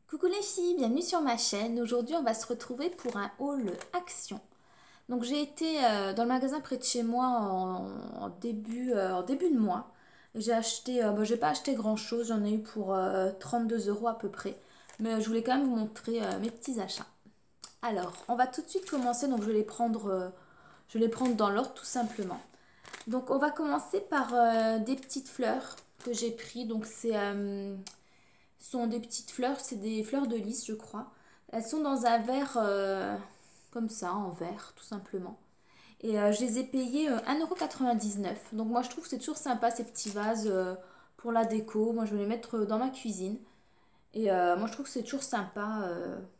Coucou les filles, bienvenue sur ma chaîne. Aujourd'hui, on va se retrouver pour un haul Action. Donc j'ai été dans le magasin près de chez moi en début de mois. J'ai acheté, j'ai pas acheté grand chose, j'en ai eu pour 32 euros à peu près. Mais je voulais quand même vous montrer mes petits achats. Alors, on va tout de suite commencer, donc je vais les prendre dans l'ordre tout simplement. Donc on va commencer par des petites fleurs que j'ai pris. Donc ce sont des petites fleurs, c'est des fleurs de lys, je crois. Elles sont dans un verre comme ça, en verre, tout simplement. Et je les ai payées 1,99 €. Donc moi, je trouve que c'est toujours sympa ces petits vases pour la déco. Moi, je vais les mettre dans ma cuisine. Et moi, je trouve que c'est toujours sympa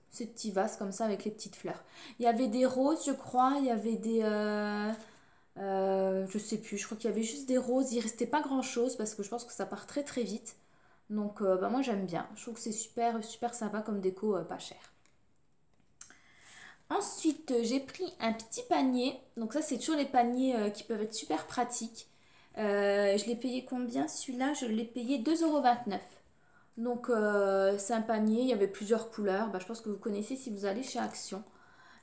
ces petits vases comme ça avec les petites fleurs. Il y avait des roses, je crois. Il y avait je sais plus, je crois qu'il y avait juste des roses. Il restait pas grand-chose parce que je pense que ça part très très vite. Donc moi j'aime bien. Je trouve que c'est super super sympa comme déco, pas cher. Ensuite j'ai pris un petit panier. Donc ça c'est toujours les paniers qui peuvent être super pratiques. Je l'ai payé combien celui-là? Je l'ai payé 2,29 €. Donc c'est un panier, il y avait plusieurs couleurs. Bah, je pense que vous connaissez si vous allez chez Action.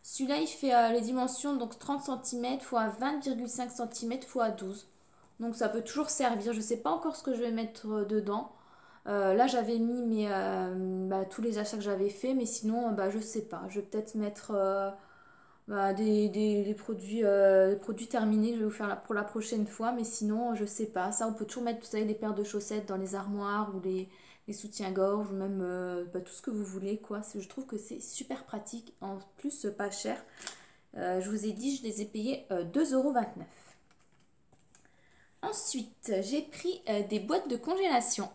Celui-là il fait les dimensions donc 30 cm x 20,5 cm x 12. Donc ça peut toujours servir. Je ne sais pas encore ce que je vais mettre dedans. Là, j'avais mis tous les achats que j'avais fait, mais sinon, je sais pas. Je vais peut-être mettre des produits terminés que je vais vous faire pour la prochaine fois, mais sinon, je sais pas. Ça, on peut toujours mettre, vous savez, des paires de chaussettes dans les armoires ou les soutiens-gorge ou même tout ce que vous voulez, quoi. Je trouve que c'est super pratique. En plus, pas cher. Je vous ai dit, je les ai payés 2,29 €. Ensuite, j'ai pris des boîtes de congélation.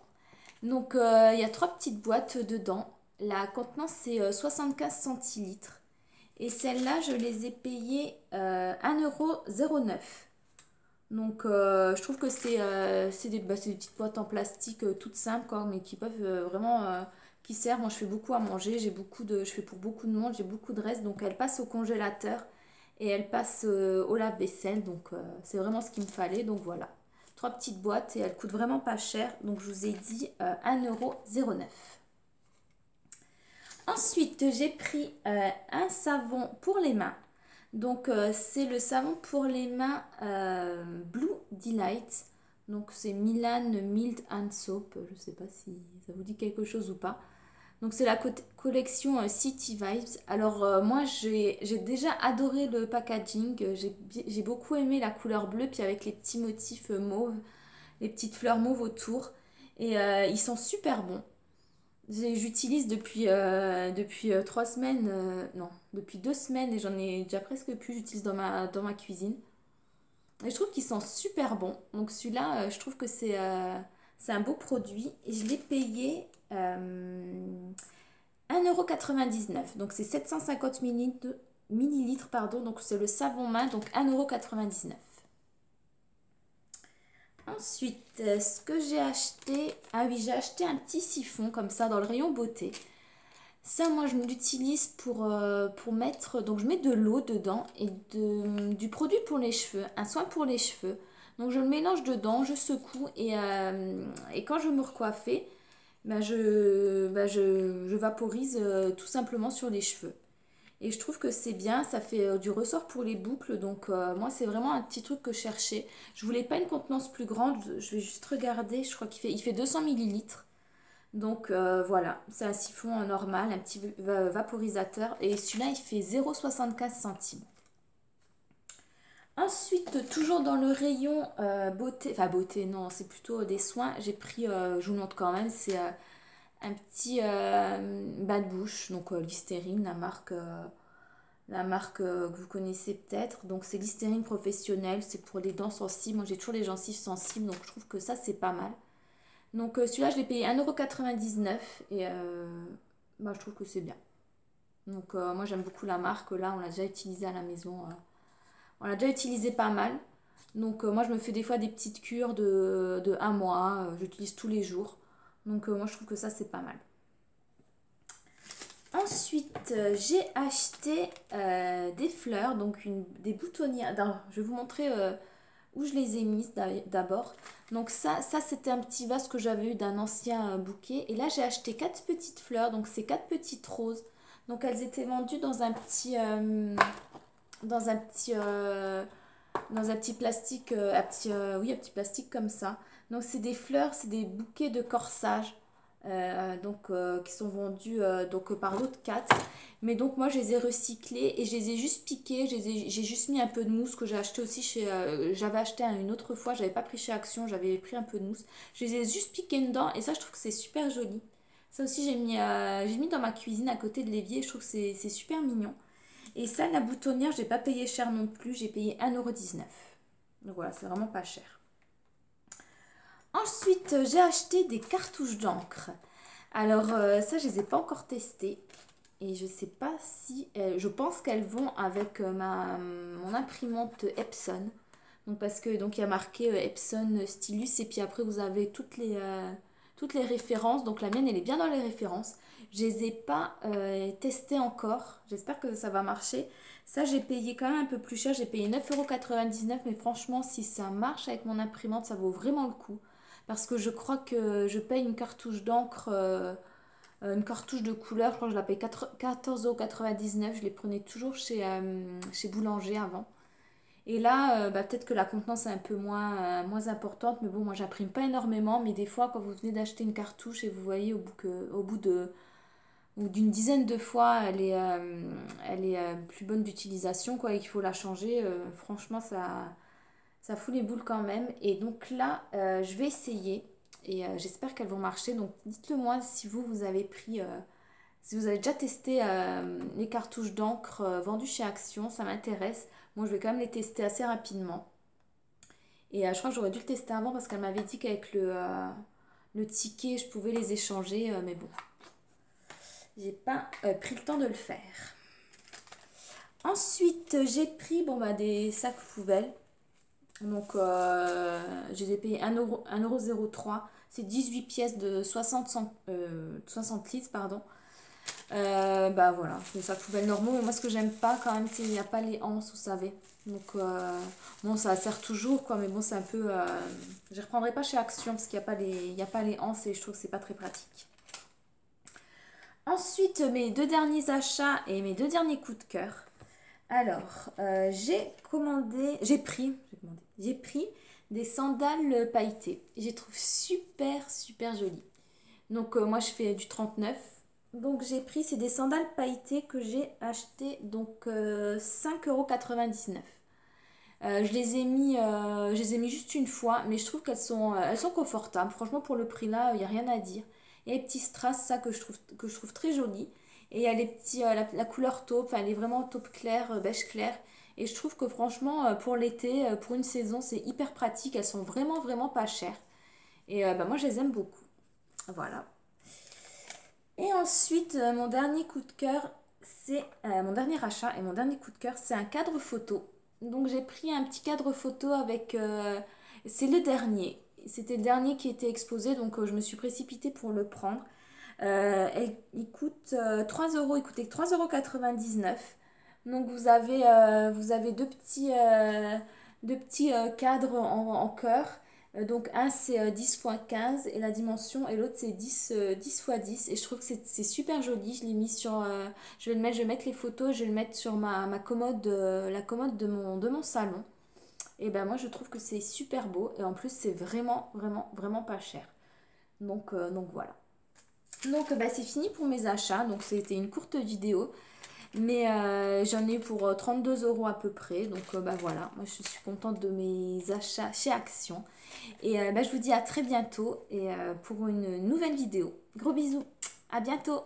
Donc, il y a trois petites boîtes dedans. La contenance, c'est 75 centilitres. Et celles-là, je les ai payées 1,09 €. Donc, je trouve que c'est des petites boîtes en plastique toutes simples, quoi, mais qui peuvent vraiment... qui servent. Moi, je fais beaucoup à manger. Je fais pour beaucoup de monde. J'ai beaucoup de reste. Donc, elles passent au congélateur et elles passent au lave-vaisselle. Donc, c'est vraiment ce qu'il me fallait. Donc, voilà. Trois petites boîtes et elles coûtent vraiment pas cher. Donc, je vous ai dit 1,09 €. Ensuite, j'ai pris un savon pour les mains. Donc, c'est le savon pour les mains Blue Delight. Donc, c'est Milan Mild and Soap. Je ne sais pas si ça vous dit quelque chose ou pas. Donc, c'est la collection City Vibes. Alors, moi, j'ai déjà adoré le packaging. J'ai beaucoup aimé la couleur bleue, puis avec les petits motifs mauves, les petites fleurs mauves autour. Et ils sont super bons. J'utilise depuis 3 semaines, non, depuis 2 semaines et j'en ai déjà presque plus. J'utilise dans ma cuisine. Et je trouve qu'ils sont super bons. Donc celui-là, je trouve que c'est un beau produit. Et je l'ai payé 1,99 €. Donc c'est 750 millilitres, pardon. Donc c'est le savon main, donc 1,99 €. Ensuite, ce que j'ai acheté, ah oui, j'ai acheté un petit siphon comme ça dans le rayon beauté. Ça, moi, je l'utilise pour mettre, donc je mets de l'eau dedans et du produit pour les cheveux, un soin pour les cheveux. Donc je le mélange dedans, je secoue et quand je veux me recoiffer, je vaporise tout simplement sur les cheveux. Et je trouve que c'est bien, ça fait du ressort pour les boucles. Donc moi, c'est vraiment un petit truc que je cherchais. Je voulais pas une contenance plus grande, je vais juste regarder, je crois qu'il fait 200 millilitres. Donc voilà, c'est un siphon normal, un petit vaporisateur. Et celui-là, il fait 0,75 centimes. Ensuite, toujours dans le rayon beauté, enfin beauté, non, c'est plutôt des soins. J'ai pris, je vous le montre quand même, c'est un petit bas de bouche, donc Listerine, la marque que vous connaissez peut-être. Donc c'est Listerine professionnelle, c'est pour les dents sensibles. Moi j'ai toujours les gencives sensibles, donc je trouve que ça c'est pas mal. Donc celui-là je l'ai payé 1,99 € et je trouve que c'est bien. Donc moi j'aime beaucoup la marque, là on l'a déjà utilisé à la maison. On l'a déjà utilisé pas mal. Donc moi je me fais des fois des petites cures de un mois, j'utilise tous les jours. Donc moi je trouve que ça c'est pas mal. Ensuite, j'ai acheté des fleurs, donc des boutonnières. Non, je vais vous montrer où je les ai mises d'abord. Donc ça c'était un petit vase que j'avais eu d'un ancien bouquet. Et là j'ai acheté 4 petites fleurs, donc c'est 4 petites roses. Donc elles étaient vendues dans un petit dans un petit dans un petit plastique oui, un petit plastique comme ça. Donc c'est des fleurs, c'est des bouquets de corsage. Qui sont vendus par l'autre 4. Mais donc moi je les ai recyclés et je les ai juste piqués, j'ai juste mis un peu de mousse que j'ai acheté aussi chez j'avais acheté une autre fois, j'avais pas pris chez Action, j'avais pris un peu de mousse, je les ai juste piqués dedans et ça je trouve que c'est super joli. Ça aussi j'ai mis dans ma cuisine à côté de l'évier, je trouve que c'est super mignon. Et ça, la boutonnière, j'ai pas payé cher non plus, j'ai payé 1,19 €. Donc voilà, c'est vraiment pas cher. Ensuite, j'ai acheté des cartouches d'encre. Alors ça, je les ai pas encore testées. Et je sais pas si... je pense qu'elles vont avec mon imprimante Epson. Donc parce que donc il y a marqué Epson Stylus et puis après vous avez toutes les références. Donc la mienne, elle est bien dans les références. Je les ai pas testées encore. J'espère que ça va marcher. Ça, j'ai payé quand même un peu plus cher. J'ai payé 9,99 €. Mais franchement, si ça marche avec mon imprimante, ça vaut vraiment le coup. Parce que je crois que je paye une cartouche d'encre, une cartouche de couleur, je crois que je la paye 14,99 €. Je les prenais toujours chez Boulanger avant. Et là, peut-être que la contenance est un peu moins importante. Mais bon, moi, j'imprime pas énormément. Mais des fois, quand vous venez d'acheter une cartouche et vous voyez au bout d'une dizaine de fois, elle est plus bonne d'utilisation, quoi, et qu'il faut la changer, franchement, ça fout les boules quand même. Et donc là, je vais essayer et j'espère qu'elles vont marcher. Donc dites-le moi si vous avez pris, si vous avez déjà testé les cartouches d'encre vendues chez Action, ça m'intéresse. Moi, je vais quand même les tester assez rapidement. Et je crois que j'aurais dû le tester avant parce qu'elle m'avait dit qu'avec le ticket, je pouvais les échanger. Mais bon, j'ai pas pris le temps de le faire. Ensuite, j'ai pris des sacs poubelles. Donc, je les ai payés 1,03 €. C'est 18 pièces de 60 litres, pardon. Voilà, c'est des sacs poubelles normaux. Mais moi, ce que j'aime pas quand même, c'est qu'il n'y a pas les anses, vous savez. Donc, bon, ça sert toujours, quoi. Mais bon, c'est un peu... je ne reprendrai pas chez Action parce qu'il n'y a pas les anses et je trouve que c'est pas très pratique. Ensuite, mes 2 derniers achats et mes 2 derniers coups de cœur. Alors, j'ai pris des sandales pailletées. Je les trouve super, super jolies. Donc, moi, je fais du 39. Donc, c'est des sandales pailletées que j'ai achetées, donc 5,99 €. Je les ai mis juste une fois, mais je trouve elles sont confortables. Franchement, pour le prix là, il n'y a rien à dire. Il y a les petits strass, ça que je trouve très joli. Et il y a les petits, la couleur taupe, enfin, elle est vraiment taupe clair, beige clair. Et je trouve que franchement, pour l'été, pour une saison, c'est hyper pratique. Elles sont vraiment, vraiment pas chères. Et moi, je les aime beaucoup. Voilà. Et ensuite, mon dernier coup de cœur, c'est mon dernier achat et mon dernier coup de cœur, c'est un cadre photo. Donc j'ai pris un petit cadre photo avec... c'est le dernier. C'était le dernier qui était exposé, donc je me suis précipitée pour le prendre. Il coûte 3 €, il coûtait 3,99 €. Donc vous avez deux petits cadres en cœur. Donc un c'est 10 x 15 et la dimension et l'autre c'est 10 x 10 et je trouve que c'est super joli. Je l'ai mis sur je vais mettre les photos, je vais le mettre sur ma commode, la commode de mon salon. Et ben moi je trouve que c'est super beau et en plus c'est vraiment vraiment vraiment pas cher. Donc voilà. Donc c'est fini pour mes achats. Donc c'était une courte vidéo. Mais j'en ai pour 32 € à peu près. Donc voilà, moi je suis contente de mes achats chez Action. Et je vous dis à très bientôt et pour une nouvelle vidéo. Gros bisous, à bientôt.